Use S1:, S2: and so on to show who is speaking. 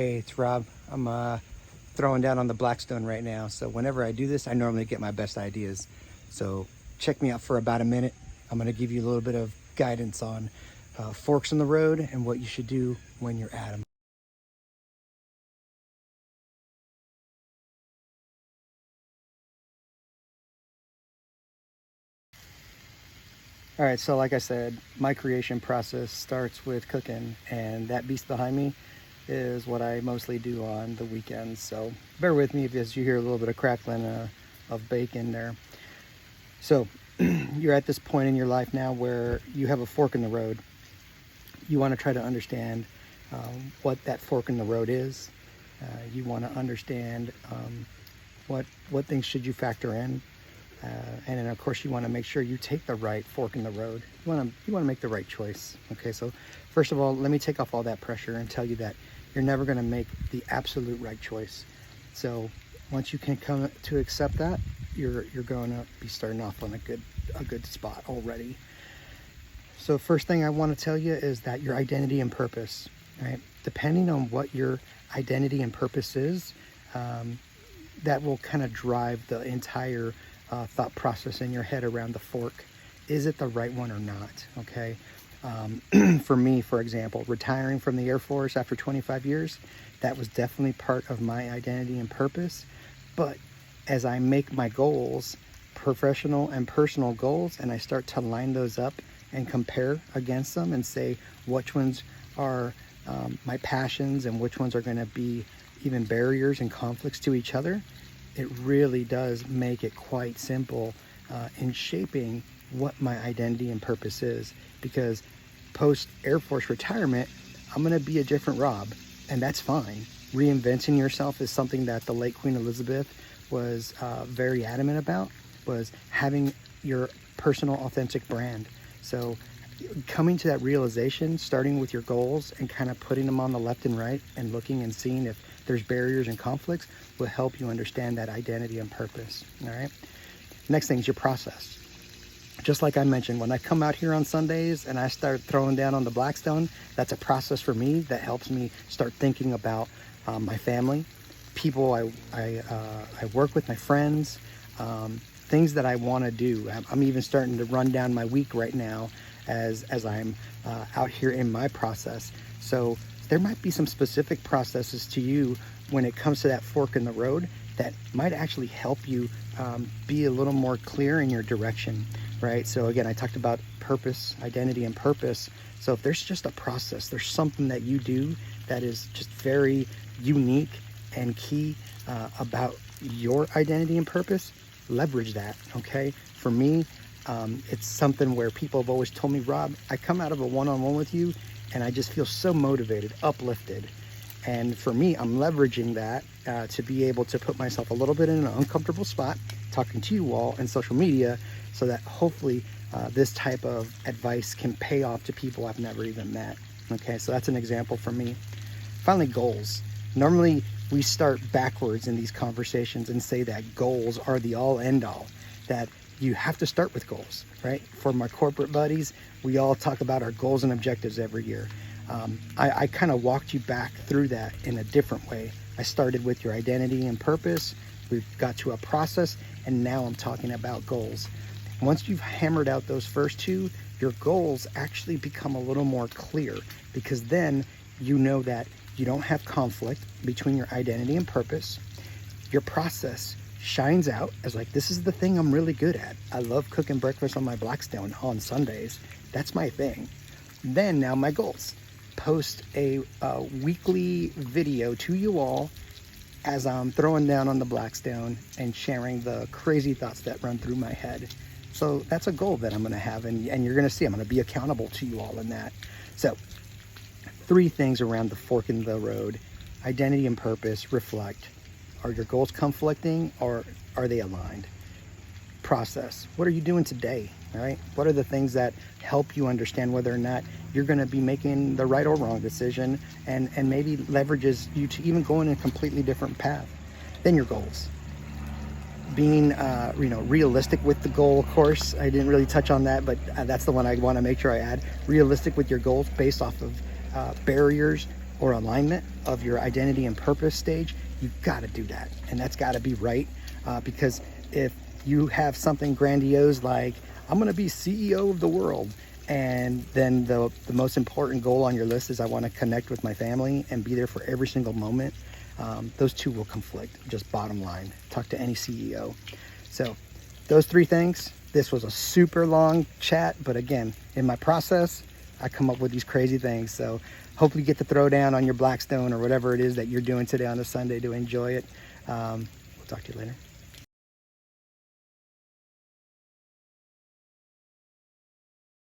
S1: Hey, it's Rob. I'm throwing down on the Blackstone right now. So whenever I do this, I normally get my best ideas. So check me out for about a minute. I'm going to give you a little bit of guidance on forks in the road and what you should do when you're at them. All right, so like I said, my creation process starts with cooking, and that beast behind me is what I mostly do on the weekends. So bear with me as you hear a little bit of crackling of bacon there. So you're at this point in your life now where you have a fork in the road. You want to try to understand what that fork in the road is. You want to understand what things should you factor in. And then of course you want to make sure you take the right fork in the road. You want to make the right choice. Okay, so first of all, let me take off all that pressure and tell you that you're never going to make the absolute right choice. So once you can come to accept that, you're going to be starting off on a good spot already. So first thing I want to tell you is that your identity and purpose, right? Depending on what your identity and purpose is, that will kind of drive the entire thought process in your head around the fork. Is it the right one or not? Okay. For me, for example, retiring from the Air Force after 25 years, that was definitely part of my identity and purpose. But as I make my goals, professional and personal goals, and I start to line those up and compare against them and say which ones are my passions and which ones are going to be even barriers and conflicts to each other, it really does make it quite simple in shaping what my identity and purpose is. Because post Air Force retirement, I'm going to be a different Rob, and that's fine. Reinventing yourself is something that the late Queen Elizabeth was very adamant about, was having your personal authentic brand. So coming to that realization, starting with your goals and kind of putting them on the left and right and looking and seeing if there's barriers and conflicts will help you understand that identity and purpose. All right. Next thing is your process. Just like I mentioned, when I come out here on Sundays and I start throwing down on the Blackstone, that's a process for me that helps me start thinking about my family, people I work with, my friends, things that I want to do. I'm even starting to run down my week right now as I'm out here in my process. So there might be some specific processes to you when it comes to that fork in the road that might actually help you be a little more clear in your direction, right? So again, I talked about purpose, identity, and purpose. So if there's just a process, there's something that you do that is just very unique and key about your identity and purpose, leverage that, okay? For me, it's something where people have always told me, Rob, I come out of a one-on-one with you and I just feel so motivated, uplifted. And for me, I'm leveraging that to be able to put myself a little bit in an uncomfortable spot, talking to you all and social media, so that hopefully this type of advice can pay off to people I've never even met. Okay, so that's an example for me. Finally, goals. Normally, we start backwards in these conversations and say that goals are the all end all, that you have to start with goals, right? For my corporate buddies, we all talk about our goals and objectives every year. I kind of walked you back through that in a different way. I started with your identity and purpose. We've got to a process, and now I'm talking about goals. Once you've hammered out those first two, your goals actually become a little more clear, because then you know that you don't have conflict between your identity and purpose. Your process shines out as like, this is the thing I'm really good at. I love cooking breakfast on my Blackstone on Sundays. That's my thing. Then now my goals. Post a weekly video to you all as I'm throwing down on the Blackstone and sharing the crazy thoughts that run through my head. So that's a goal that I'm going to have, and you're going to see I'm going to be accountable to you all in that. So 3 things around the fork in the road: identity and purpose. Reflect. Are your goals conflicting, or are they aligned? Process. What are you doing today? All right. What are the things that help you understand whether or not you're going to be making the right or wrong decision, and maybe leverages you to even go in a completely different path? Then your goals. Being realistic with the goal, of course. I didn't really touch on that, but that's the one I want to make sure I add. Realistic with your goals based off of barriers or alignment. of your identity and purpose stage, you've got to do that. And that's got to be right. Because if you have something grandiose like, I'm going to be CEO of the world, and then the most important goal on your list is I want to connect with my family and be there for every single moment, those two will conflict, just bottom line. Talk to any CEO. So those three things. This was a super long chat, but again, in my process, I come up with these crazy things. So hopefully you get to throw down on your Blackstone or whatever it is that you're doing today on a Sunday to enjoy it. We'll talk to you later.